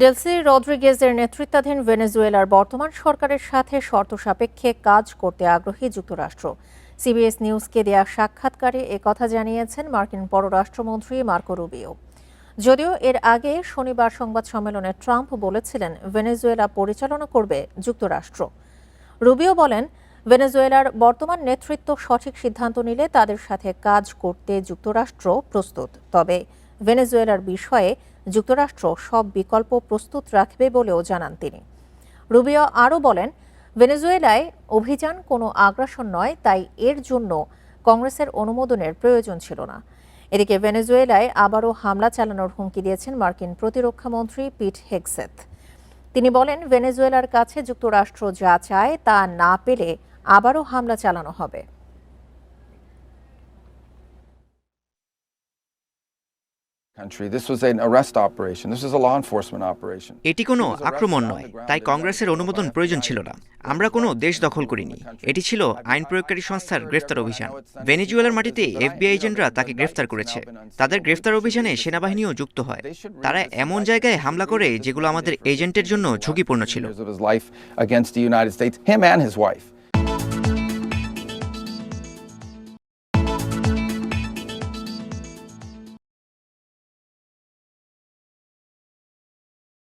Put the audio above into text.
Delcy রদ্রিগেজের নেতৃত্বাধীন ভেনেজুয়েলার বর্তমান সরকারের সাথে শর্ত সাপেক্ষে কাজ করতে আগ্রহী যুক্তরাষ্ট্র। সিবিএস নিউজকে দেয়া সাক্ষাৎকারে একথা জানিয়েছেন মার্কিন পররাষ্ট্রমন্ত্রী মার্কো রুবিও। যদিও এর আগে শনিবার সংবাদ সম্মেলনে ট্রাম্প বলেছিলেন ভেনেজুয়েলা পরিচালনা করবে যুক্তরাষ্ট্র। রুবিও বলেন, ভেনেজুয়েলার বর্তমান নেতৃত্ব সঠিক সিদ্ধান্ত নিলে তাদের সাথে কাজ করতে যুক্তরাষ্ট্র প্রস্তুত। তবে ভেনেজুয়েলার বিষয়ে যুক্তরাষ্ট্র সব বিকল্প প্রস্তুত রাখবে বলেও জানান তিনি। রুবিও আরও বলেন, ভেনেজুয়েলায় অভিযান কোনো আগ্রাসন নয়, তাই এর জন্য কংগ্রেসের অনুমোদনের প্রয়োজন ছিল না। এদিকে ভেনেজুয়েলায় আবারও হামলা চালানোর হুমকি দিয়েছেন মার্কিন প্রতিরক্ষামন্ত্রী পিট হেগসেথ। তিনি বলেন, ভেনেজুয়েলার কাছে যুক্তরাষ্ট্র যা চায় তা না পেলে আবারও হামলা চালানো হবে। এটি কোনো আক্রমণ নয়, তাই কংগ্রেসের অনুমোদন প্রয়োজন ছিল না। আমরা কোনো দেশ দখল করিনি, এটি ছিল আইন প্রয়োগকারী সংস্থার গ্রেফতার অভিযান। ভেনেজুয়েলার মাটিতে এফবিআই এজেন্টরা তাকে গ্রেফতার করেছে। তাদের গ্রেফতার অভিযানে সেনাবাহিনীও যুক্ত হয়। তারা এমন জায়গায় হামলা করে যেগুলো আমাদের এজেন্টের জন্য ঝুঁকিপূর্ণ ছিল।